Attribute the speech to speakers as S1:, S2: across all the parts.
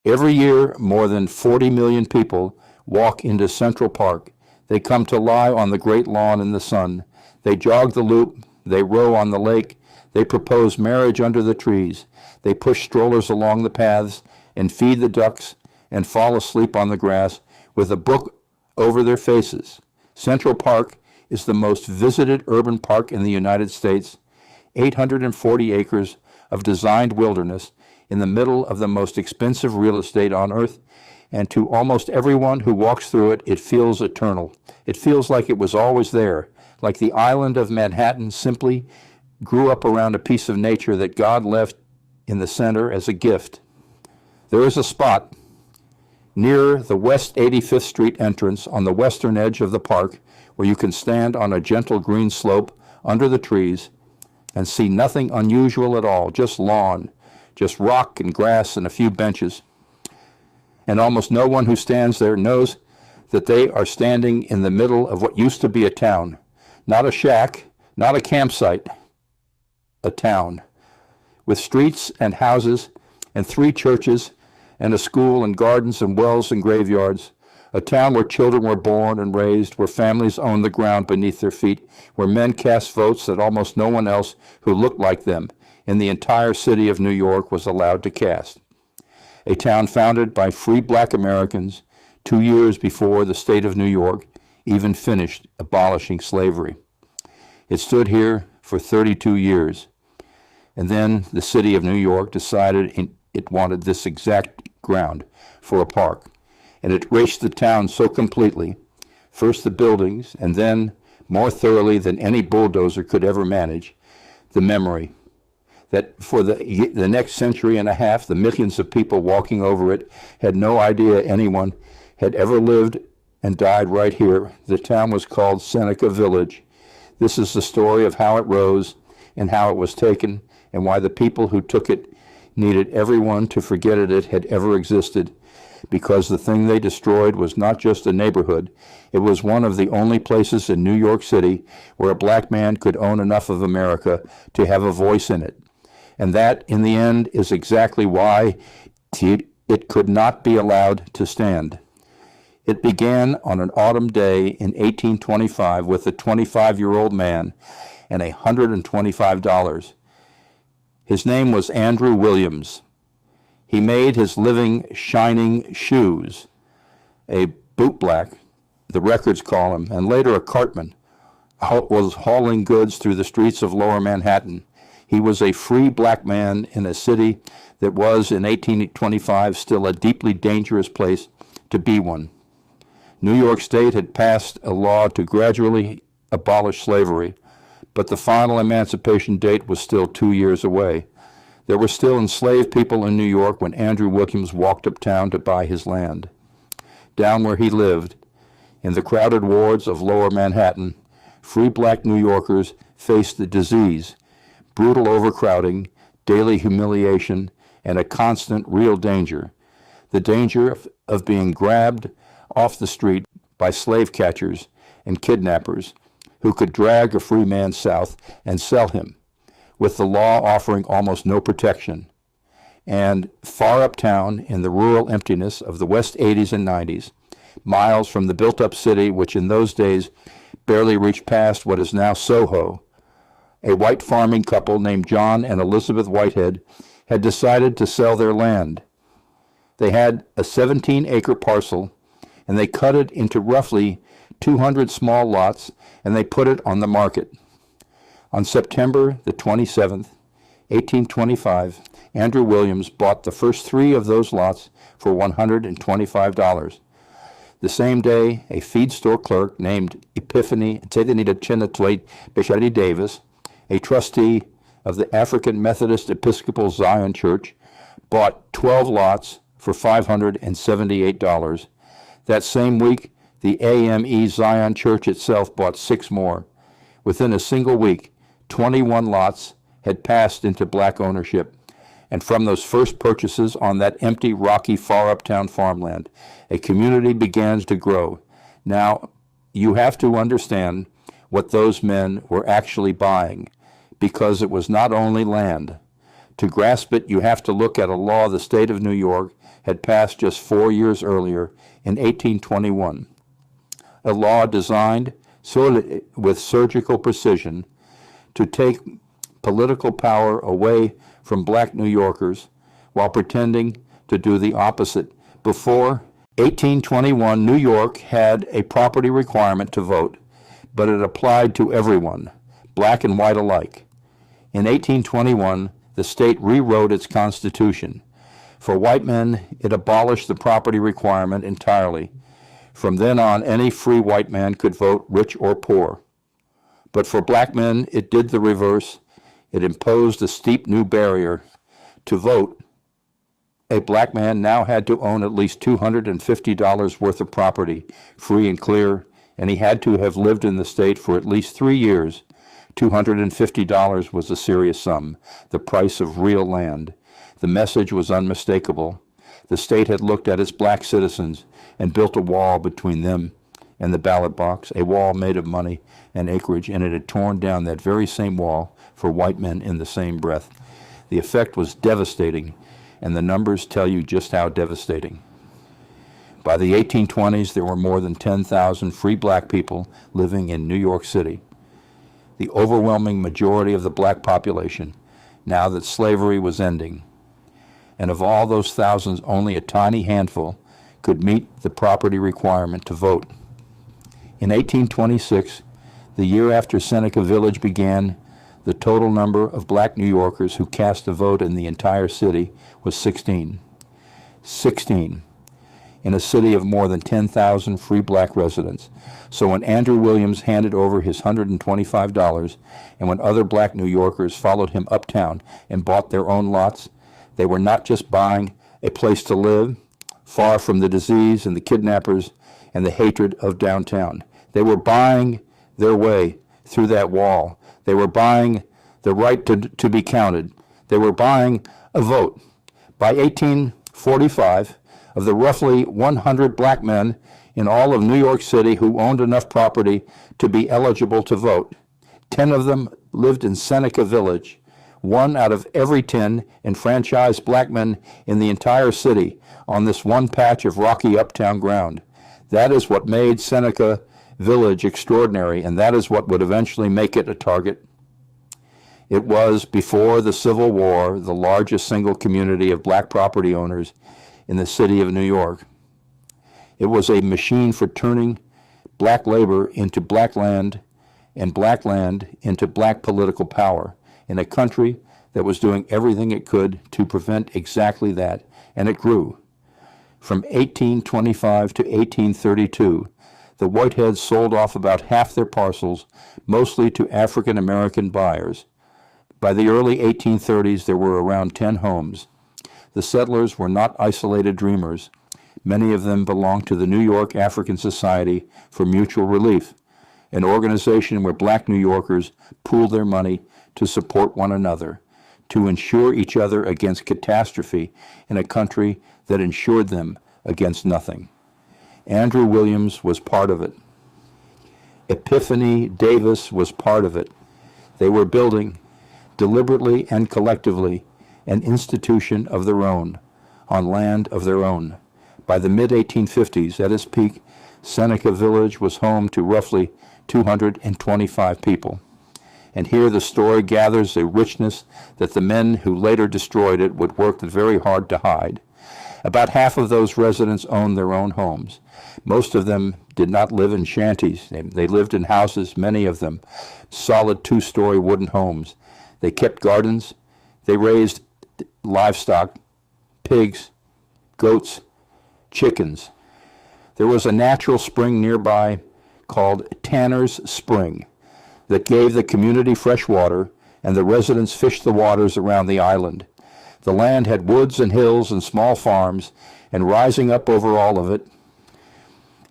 S1: Every year, more than 40 million people walk into Central Park. They come to lie on the great lawn in the sun. They jog the loop. They row on the lake. They propose marriage under the trees. They push strollers along the paths and feed the ducks and fall asleep on the grass with a book over their faces. Central Park is the most visited urban park in the United States, 840 acres of designed wilderness in the middle of the most expensive real estate on earth, and to almost everyone who walks through it, it feels eternal. It feels like it was always there, like the island of Manhattan simply grew up around a piece of nature that God left in the center as a gift. There is a spot near the West 85th Street entrance on the western edge of the park where you can stand on a gentle green slope under the trees and see nothing unusual at all, just lawn, just rock and grass and a few benches. And almost no one who stands there knows that they are standing in the middle of what used to be a town. Not a shack, not a campsite, a town, with streets and houses and 3 churches and a school and gardens and wells and graveyards, a town where children were born and raised, where families owned the ground beneath their feet, where men cast votes that almost no one else who looked like them in the entire city of New York was allowed to cast. A town founded by free black Americans 2 years before the state of New York even finished abolishing slavery. It stood here for 32 years, and then the city of New York decided it wanted this exact ground for a park, and it raced the town so completely, first the buildings, and then, more thoroughly than any bulldozer could ever manage, the memory, that for the next century and a half, the millions of people walking over it had no idea anyone had ever lived and died right here. The town was called Seneca Village. This is the story of how it rose and how it was taken, and why the people who took it needed everyone to forget it had ever existed, because the thing they destroyed was not just a neighborhood. It was one of the only places in New York City where a black man could own enough of America to have a voice in it. And that, in the end, is exactly why it could not be allowed to stand. It began on an autumn day in 1825 with a 25-year-old man and $125. His name was Andrew Williams. He made his living shining shoes, a bootblack, the records call him, and later a cartman, was hauling goods through the streets of lower Manhattan. He was a free black man in a city that was, in 1825, still a deeply dangerous place to be one. New York State had passed a law to gradually abolish slavery, but the final emancipation date was still 2 years away. There were still enslaved people in New York when Andrew Williams walked uptown to buy his land. Down where he lived, in the crowded wards of lower Manhattan, free black New Yorkers faced the disease, brutal overcrowding, daily humiliation, and a constant real danger. The danger of being grabbed off the street by slave catchers and kidnappers who could drag a free man south and sell him, with the law offering almost no protection. And far uptown, in the rural emptiness of the West 80s and 90s, miles from the built-up city, which in those days barely reached past what is now Soho, a white farming couple named John and Elizabeth Whitehead had decided to sell their land. They had a 17-acre parcel, and they cut it into roughly 200 small lots, and they put it on the market. On September the 27th, 1825, Andrew Williams bought the first 3 of those lots for $125. The same day, a feed store clerk named Epiphany Beshadi Davis, a trustee of the African Methodist Episcopal Zion Church, bought 12 lots for $578. That same week, the AME Zion Church itself bought 6 more. Within a single week, 21 lots had passed into black ownership. And from those first purchases on that empty, rocky, far uptown farmland, a community began to grow. Now, you have to understand what those men were actually buying, because it was not only land. To grasp it, you have to look at a law the state of New York had passed just 4 years earlier in 1821, a law designed with surgical precision to take political power away from black New Yorkers while pretending to do the opposite. Before 1821, New York had a property requirement to vote, but it applied to everyone, black and white alike. In 1821, the state rewrote its constitution. For white men, it abolished the property requirement entirely. From then on, any free white man could vote, rich or poor. But for black men, it did the reverse. It imposed a steep new barrier. To vote, a black man now had to own at least $250 worth of property, free and clear, and he had to have lived in the state for at least 3 years. $250 was a serious sum, the price of real land. The message was unmistakable. The state had looked at its black citizens and built a wall between them and the ballot box, a wall made of money and acreage, and it had torn down that very same wall for white men in the same breath. The effect was devastating, and the numbers tell you just how devastating. By the 1820s, there were more than 10,000 free black people living in New York City, the overwhelming majority of the black population, now that slavery was ending. And of all those thousands, only a tiny handful could meet the property requirement to vote. In 1826, the year after Seneca Village began, the total number of black New Yorkers who cast a vote in the entire city was 16. 16. In a city of more than 10,000 free black residents. So when Andrew Williams handed over his $125, and when other black New Yorkers followed him uptown and bought their own lots, they were not just buying a place to live, far from the disease and the kidnappers and the hatred of downtown. They were buying their way through that wall. They were buying the right to be counted. They were buying a vote. By 1845, of the roughly 100 black men in all of New York City who owned enough property to be eligible to vote, 10 of them lived in Seneca Village. 1 out of every 10 enfranchised black men in the entire city on this one patch of rocky uptown ground. That is what made Seneca Village extraordinary, and that is what would eventually make it a target. It was, before the Civil War, the largest single community of black property owners in the city of New York. It was a machine for turning black labor into black land and black land into black political power in a country that was doing everything it could to prevent exactly that, and it grew. From 1825 to 1832, the Whiteheads sold off about half their parcels, mostly to African American buyers. By the early 1830s, there were around 10 homes. The settlers were not isolated dreamers. Many of them belonged to the New York African Society for Mutual Relief, an organization where black New Yorkers pooled their money to support one another, to insure each other against catastrophe in a country that insured them against nothing. Andrew Williams was part of it. Epiphany Davis was part of it. They were building, deliberately and collectively, an institution of their own, on land of their own. By the mid-1850s, at its peak, Seneca Village was home to roughly 225 people. And here the story gathers a richness that the men who later destroyed it would work very hard to hide. About half of those residents owned their own homes. Most of them did not live in shanties. They lived in houses, many of them, solid 2-story wooden homes. They kept gardens. They raised livestock, pigs, goats, chickens. There was a natural spring nearby called Tanner's Spring that gave the community fresh water, and the residents fished the waters around the island. The land had woods and hills and small farms, and rising up over all of it,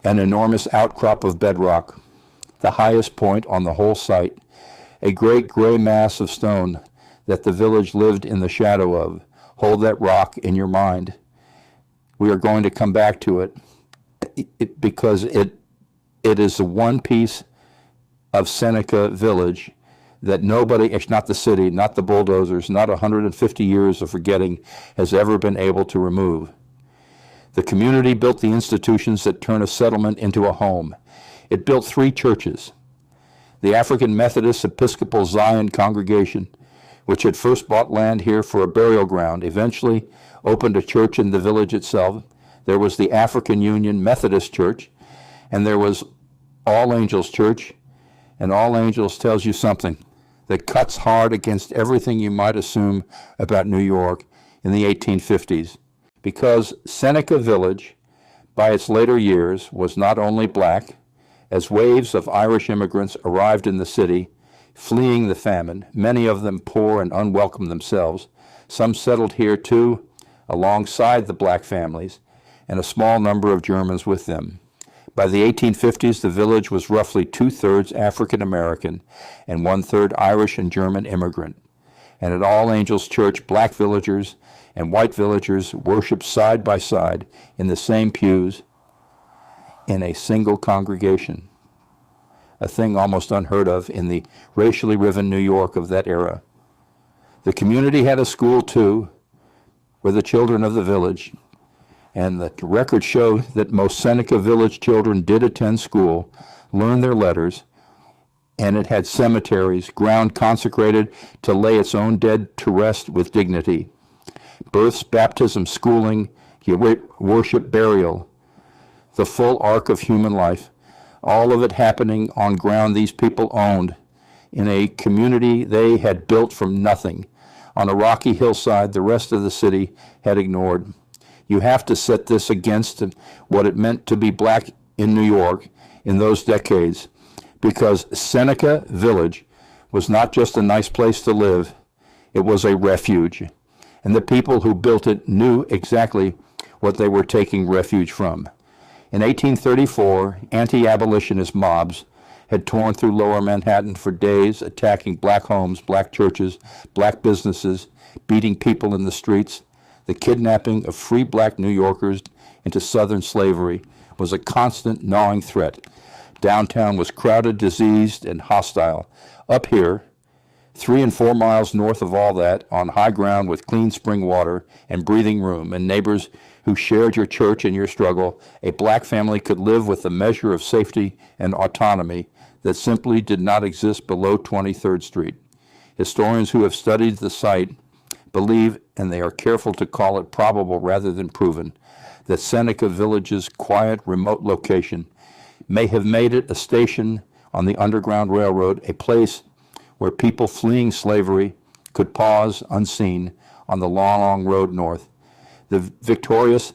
S1: an enormous outcrop of bedrock, the highest point on the whole site, a great gray mass of stone that the village lived in the shadow of. Hold that rock in your mind. We are going to come back to it, because it is the one piece of Seneca Village that nobody, it's not the city, not the bulldozers, not 150 years of forgetting, has ever been able to remove. The community built the institutions that turn a settlement into a home. It built 3 churches. The African Methodist Episcopal Zion Congregation, which had first bought land here for a burial ground, eventually opened a church in the village itself. There was the African Union Methodist Church, and there was All Angels Church, and All Angels tells you something that cuts hard against everything you might assume about New York in the 1850s, because Seneca Village, by its later years, was not only black. As waves of Irish immigrants arrived in the city, fleeing the famine, many of them poor and unwelcome themselves, some settled here too, alongside the black families, and a small number of Germans with them. By the 1850s, the village was roughly 2/3 African American and 1/3 Irish and German immigrant. And at All Angels Church, black villagers and white villagers worshiped side by side in the same pews in a single congregation, a thing almost unheard of in the racially riven New York of that era. The community had a school too, where the children of the village, and the records show that most Seneca Village children did attend school, learn their letters, and it had cemeteries, ground consecrated to lay its own dead to rest with dignity. Births, baptism, schooling, worship, burial, the full arc of human life, all of it happening on ground these people owned, in a community they had built from nothing, on a rocky hillside the rest of the city had ignored. You have to set this against what it meant to be black in New York in those decades, because Seneca Village was not just a nice place to live, it was a refuge. And the people who built it knew exactly what they were taking refuge from. In 1834, anti-abolitionist mobs had torn through lower Manhattan for days, attacking black homes, black churches, black businesses, beating people in the streets. The kidnapping of free black New Yorkers into Southern slavery was a constant gnawing threat. Downtown was crowded, diseased, and hostile. Up here, 3 and 4 miles north of all that, on high ground with clean spring water and breathing room and neighbors who shared your church and your struggle, a black family could live with a measure of safety and autonomy that simply did not exist below 23rd Street. Historians who have studied the site believe, and they are careful to call it probable rather than proven, that Seneca Village's quiet, remote location may have made it a station on the Underground Railroad, a place where people fleeing slavery could pause unseen on the long, long road north. The victorious,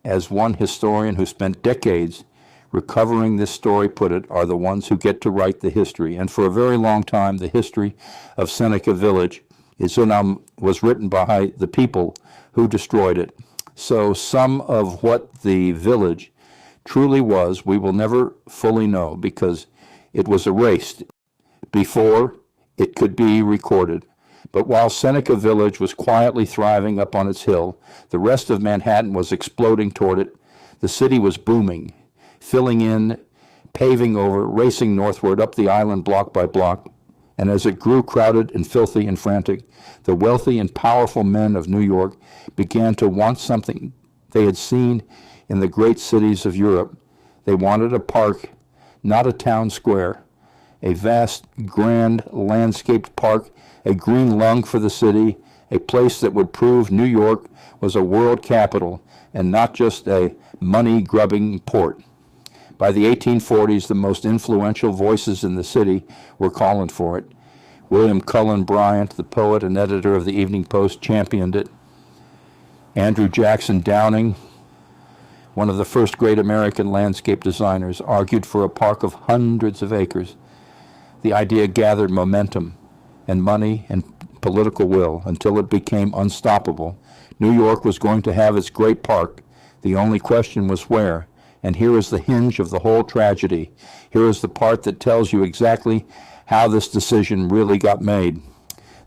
S1: as one historian who spent decades recovering this story put it, are the ones who get to write the history. And for a very long time, the history of Seneca Village was written by the people who destroyed it. So some of what the village truly was, we will never fully know, because it was erased before it could be recorded. But while Seneca Village was quietly thriving up on its hill, the rest of Manhattan was exploding toward it. The city was booming, filling in, paving over, racing northward up the island block by block. And as it grew crowded and filthy and frantic, the wealthy and powerful men of New York began to want something they had seen in the great cities of Europe. They wanted a park, not a town square, a vast, grand, landscaped park, a green lung for the city, a place that would prove New York was a world capital and not just a money-grubbing port. By the 1840s, the most influential voices in the city were calling for it. William Cullen Bryant, the poet and editor of the Evening Post, championed it. Andrew Jackson Downing, one of the first great American landscape designers, argued for a park of hundreds of acres. The idea gathered momentum and money and political will until it became unstoppable. New York was going to have its great park. The only question was where. And here is the hinge of the whole tragedy. Here is the part that tells you exactly how this decision really got made.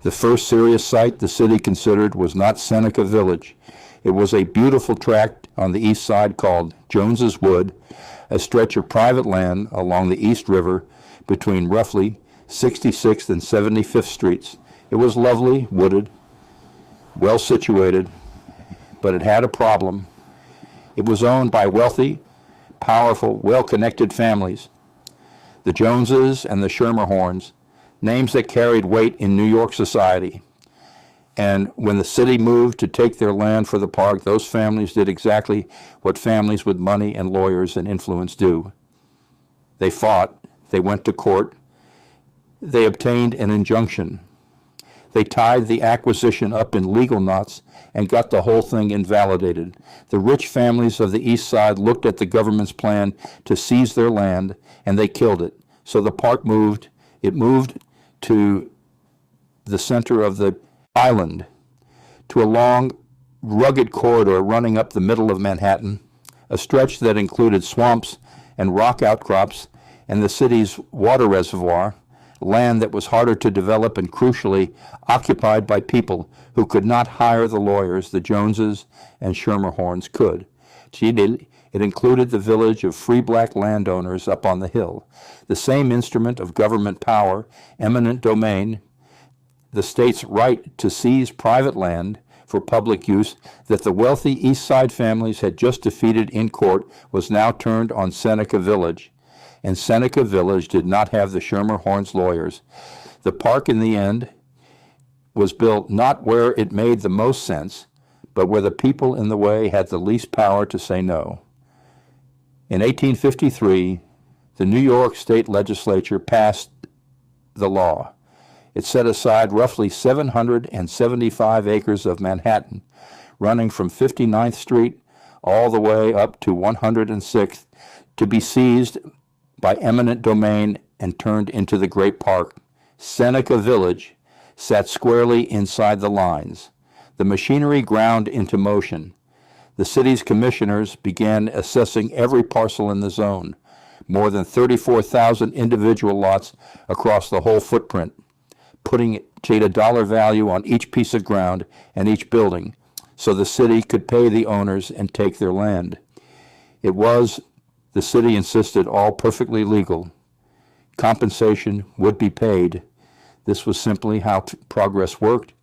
S1: The first serious site the city considered was not Seneca Village. It was a beautiful tract on the east side called Jones's Wood, a stretch of private land along the East River between roughly 66th and 75th Streets. It was lovely, wooded, well situated, but it had a problem. It was owned by wealthy, powerful, well-connected families. The Joneses and the Schermerhorns, names that carried weight in New York society. And when the city moved to take their land for the park, those families did exactly what families with money and lawyers and influence do. They fought, they went to court, they obtained an injunction. They tied the acquisition up in legal knots and got the whole thing invalidated. The rich families of the East Side looked at the government's plan to seize their land, and they killed it. So the park moved. It moved to the center of the island, to a long, rugged corridor running up the middle of Manhattan, a stretch that included swamps and rock outcrops and the city's water reservoir, land that was harder to develop and crucially occupied by people who could not hire the lawyers the Joneses and Schermerhorns could. It included the village of free black landowners up on the hill, the same instrument of government power, eminent domain, the state's right to seize private land for public use that the wealthy East Side families had just defeated in court was now turned on Seneca Village. And Seneca Village did not have the Schermerhorns lawyers. The park, in the end, was built not where it made the most sense, but where the people in the way had the least power to say no. In 1853, the New York State Legislature passed the law. It set aside roughly 775 acres of Manhattan, running from 59th Street all the way up to 106th, to be seized by eminent domain and turned into the great park. Seneca Village sat squarely inside the lines. The machinery ground into motion. The city's commissioners began assessing every parcel in the zone, more than 34,000 individual lots across the whole footprint, putting a dollar value on each piece of ground and each building, so the city could pay the owners and take their land. It was, the city insisted, all perfectly legal. Compensation would be paid. This was simply how progress worked.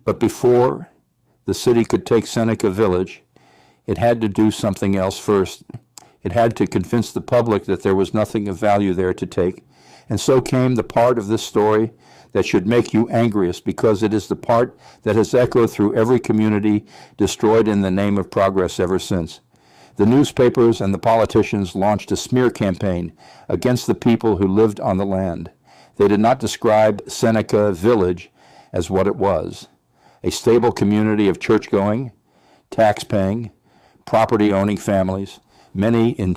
S1: But before the city could take Seneca Village, it had to do something else first. It had to convince the public that there was nothing of value there to take. And so came the part of this story that should make you angriest, because it is the part that has echoed through every community destroyed in the name of progress ever since. The newspapers and the politicians launched a smear campaign against the people who lived on the land. They did not describe Seneca Village as what it was: a stable community of church-going, tax-paying, property-owning families, many in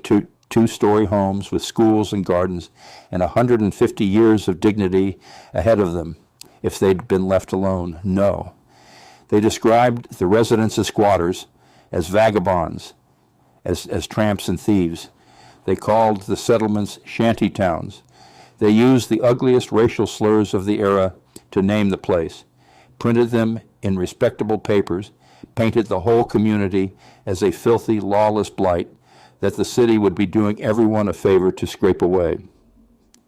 S1: two-story homes with schools and gardens, and 150 years of dignity ahead of them if they'd been left alone. No. They described the residents as squatters, as vagabonds, as tramps and thieves. They called the settlements shanty towns. They used the ugliest racial slurs of the era to name the place, printed them in respectable papers, painted the whole community as a filthy, lawless blight that the city would be doing everyone a favor to scrape away.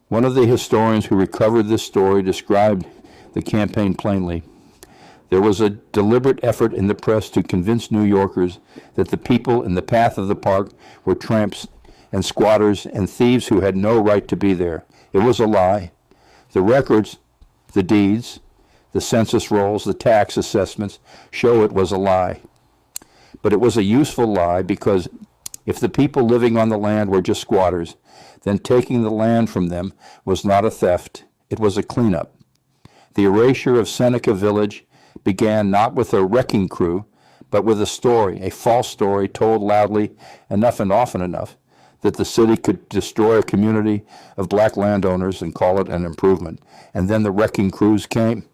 S1: One of the historians who recovered this story described the campaign plainly. There was a deliberate effort in the press to convince New Yorkers that the people in the path of the park were tramps and squatters and thieves who had no right to be there. It was a lie. The records, the deeds, the census rolls, the tax assessments show it was a lie. But it was a useful lie, because if the people living on the land were just squatters, then taking the land from them was not a theft, it was a cleanup. The erasure of Seneca Village began not with a wrecking crew, but with a story, a false story told loudly enough and often enough that the city could destroy a community of black landowners and call it an improvement. And then the wrecking crews came.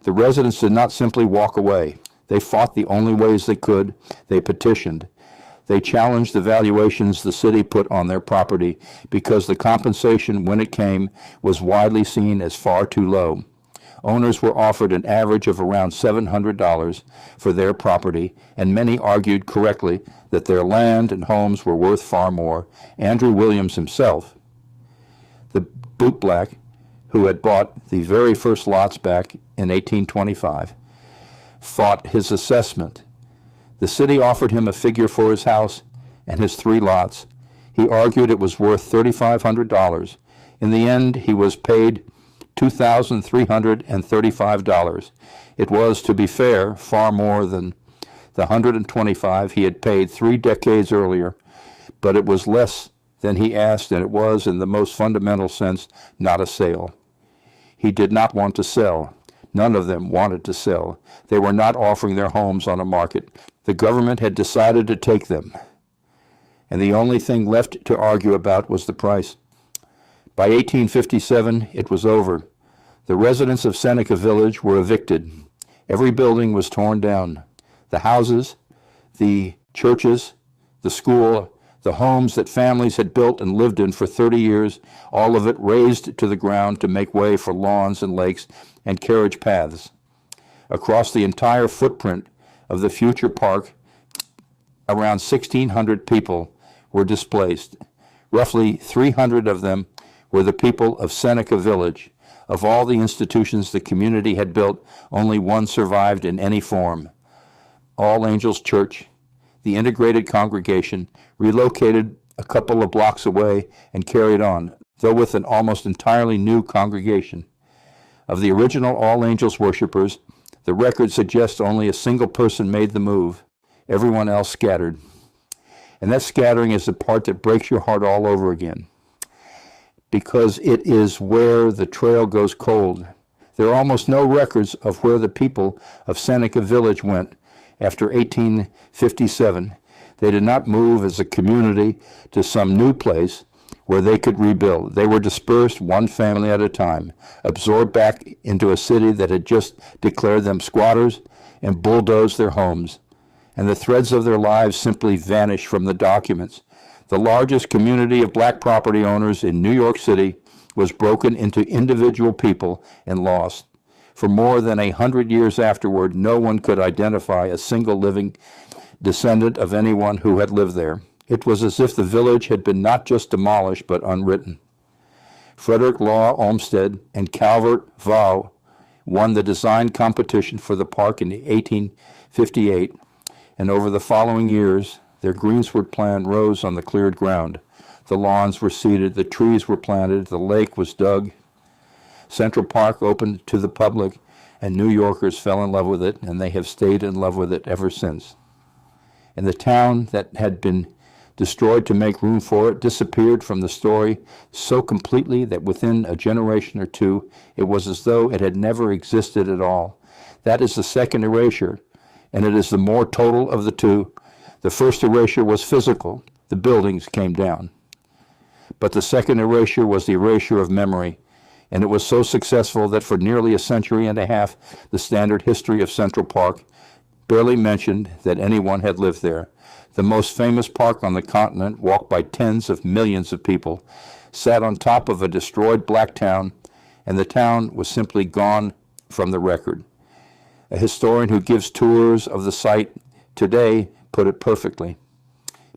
S1: The residents did not simply walk away. They fought the only ways they could. They petitioned. They challenged the valuations the city put on their property, because the compensation, when it came, was widely seen as far too low. Owners were offered an average of around $700 for their property, and many argued correctly that their land and homes were worth far more. Andrew Williams himself, the bootblack, who had bought the very first lots back in 1825, fought his assessment. The city offered him a figure for his house and his 3 lots. He argued it was worth $3,500. In the end, he was paid $2,335. It was, to be fair, far more than the $125 he had paid 3 decades earlier, but it was less than he asked, and it was, in the most fundamental sense, not a sale. He did not want to sell. None of them wanted to sell. They were not offering their homes on a market. The government had decided to take them, and the only thing left to argue about was the price. By 1857, it was over. The residents of Seneca Village were evicted. Every building was torn down. The houses, the churches, the school, the homes that families had built and lived in for 30 years, all of it razed to the ground to make way for lawns and lakes and carriage paths. Across the entire footprint of the future park, around 1,600 people were displaced. Roughly 300 of them were the people of Seneca Village. Of all the institutions the community had built, only one survived in any form. All Angels Church, the integrated congregation, relocated a couple of blocks away and carried on, though with an almost entirely new congregation. Of the original All Angels worshipers, the record suggests only a single person made the move. Everyone else scattered. And that scattering is the part that breaks your heart all over again, because it is where the trail goes cold. There are almost no records of where the people of Seneca Village went after 1857. They did not move as a community to some new place where they could rebuild. They were dispersed one family at a time, absorbed back into a city that had just declared them squatters and bulldozed their homes. And the threads of their lives simply vanished from the documents. The largest community of black property owners in New York City was broken into individual people and lost. For more than 100 years afterward, no one could identify a single living descendant of anyone who had lived there. It was as if the village had been not just demolished, but unwritten. Frederick Law Olmsted and Calvert Vaux won the design competition for the park in 1858, and over the following years, their greensward plan rose on the cleared ground. The lawns were seeded, the trees were planted, the lake was dug. Central Park opened to the public, and New Yorkers fell in love with it, and they have stayed in love with it ever since. And the town that had been destroyed to make room for it disappeared from the story so completely that within a generation or two, it was as though it had never existed at all. That is the second erasure, and it is the more total of the two. The first erasure was physical. The buildings came down. But the second erasure was the erasure of memory, and it was so successful that for nearly a century and a half, the standard history of Central Park barely mentioned that anyone had lived there. The most famous park on the continent, walked by tens of millions of people, sat on top of a destroyed black town, and the town was simply gone from the record. A historian who gives tours of the site today put it perfectly.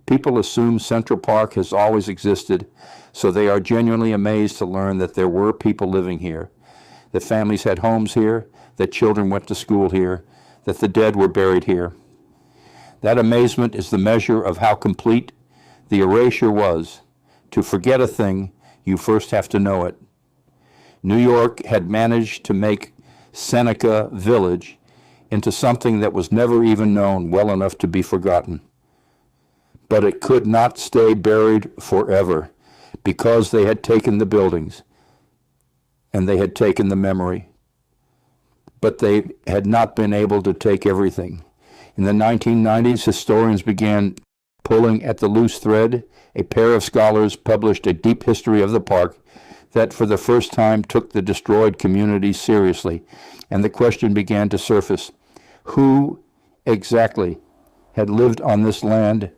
S1: People assume Central Park has always existed, so they are genuinely amazed to learn that there were people living here, that families had homes here, that children went to school here, that the dead were buried here. That amazement is the measure of how complete the erasure was. To forget a thing, you first have to know it. New York had managed to make Seneca Village into something that was never even known well enough to be forgotten. But it could not stay buried forever, because they had taken the buildings and they had taken the memory. But they had not been able to take everything. In the 1990s, historians began pulling at the loose thread. A pair of scholars published a deep history of the park that for the first time took the destroyed community seriously, and the question began to surface: who exactly had lived on this land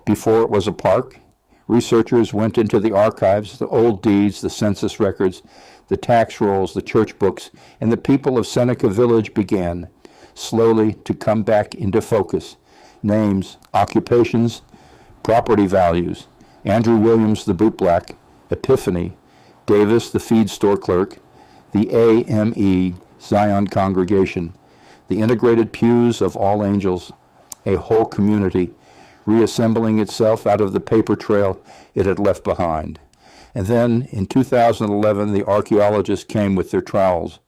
S1: before it was a park? Researchers went into the archives, the old deeds, the census records, the tax rolls, the church books, and the people of Seneca Village began slowly to come back into focus. Names, occupations, property values: Andrew Williams the bootblack, Epiphany, Davis, the feed store clerk, the AME, Zion Congregation, the integrated pews of all angels, a whole community, reassembling itself out of the paper trail it had left behind. And then, in 2011, the archaeologists came with their trowels.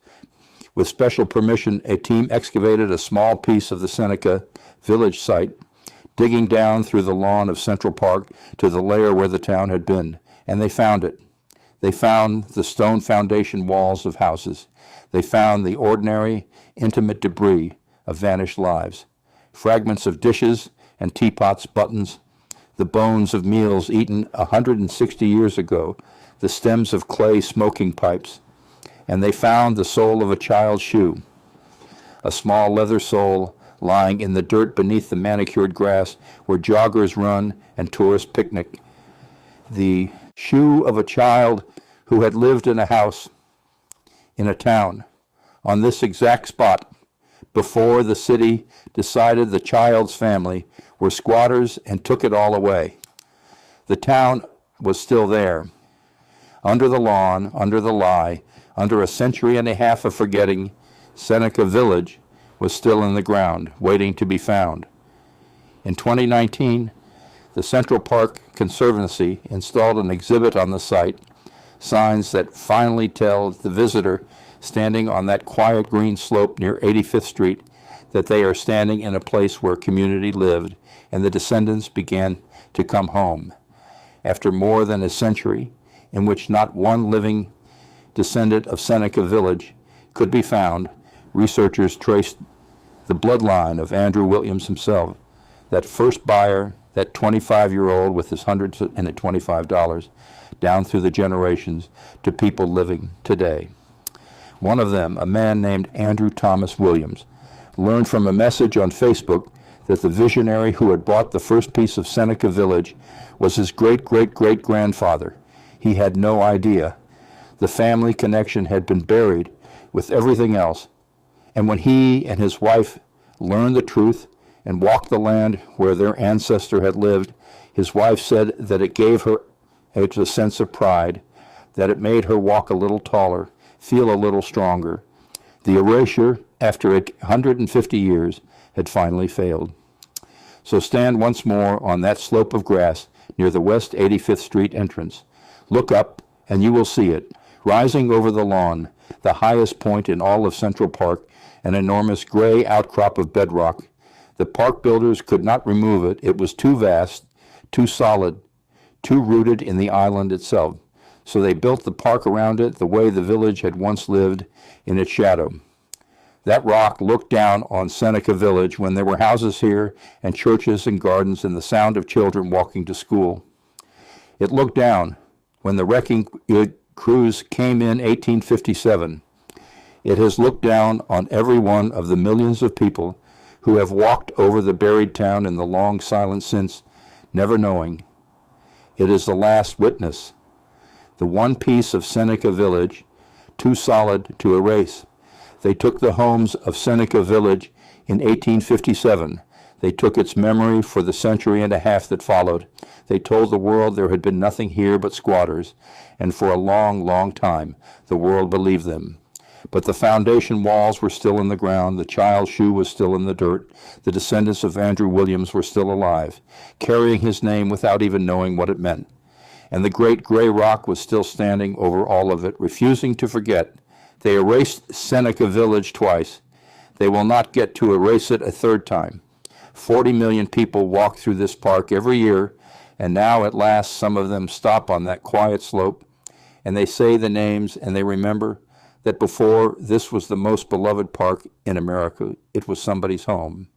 S1: With special permission, a team excavated a small piece of the Seneca village site, digging down through the lawn of Central Park to the layer where the town had been, and they found it. They found the stone foundation walls of houses. They found the ordinary, intimate debris of vanished lives, fragments of dishes and teapots, buttons, the bones of meals eaten 160 years ago, the stems of clay smoking pipes, and they found the sole of a child's shoe, a small leather sole lying in the dirt beneath the manicured grass where joggers run and tourists picnic. The shoe of a child who had lived in a house in a town on this exact spot before the city decided the child's family were squatters and took it all away. The town was still there, under the lawn, under the lie, under a century and a half of forgetting. Seneca Village was still in the ground, waiting to be found. In 2019, the Central Park Conservancy installed an exhibit on the site, signs that finally tell the visitor standing on that quiet green slope near 85th Street that they are standing in a place where community lived and the descendants began to come home. After more than a century in which not one living descendant of Seneca Village could be found, researchers traced the bloodline of Andrew Williams himself, that first buyer, that 25-year-old with his $125, down through the generations to people living today. One of them, a man named Andrew Thomas Williams, learned from a message on Facebook that the visionary who had bought the first piece of Seneca Village was his great-great-great-grandfather. He had no idea. The family connection had been buried with everything else. And when he and his wife learned the truth and walked the land where their ancestor had lived, his wife said that it gave her a sense of pride, that it made her walk a little taller, feel a little stronger. The erasure, after 150 years, had finally failed. So stand once more on that slope of grass near the West 85th Street entrance. Look up, and you will see it, rising over the lawn, the highest point in all of Central Park, an enormous gray outcrop of bedrock. The park builders could not remove it. It was too vast, too solid, too rooted in the island itself. So they built the park around it the way the village had once lived, in its shadow. That rock looked down on Seneca Village when there were houses here and churches and gardens and the sound of children walking to school. It looked down when the wrecking crews came in 1857. It has looked down on every one of the millions of people who have walked over the buried town in the long silence since, never knowing. It is the last witness, the one piece of Seneca Village, too solid to erase. They took the homes of Seneca Village in 1857. They took its memory for the century and a half that followed. They told the world there had been nothing here but squatters, and for a long, long time the world believed them. But the foundation walls were still in the ground, the child's shoe was still in the dirt, the descendants of Andrew Williams were still alive, carrying his name without even knowing what it meant. And the great gray rock was still standing over all of it, refusing to forget. They erased Seneca Village twice. They will not get to erase it a third time. 40 million people walk through this park every year, and now at last some of them stop on that quiet slope, and they say the names, and they remember that before this was the most beloved park in America. It was somebody's home.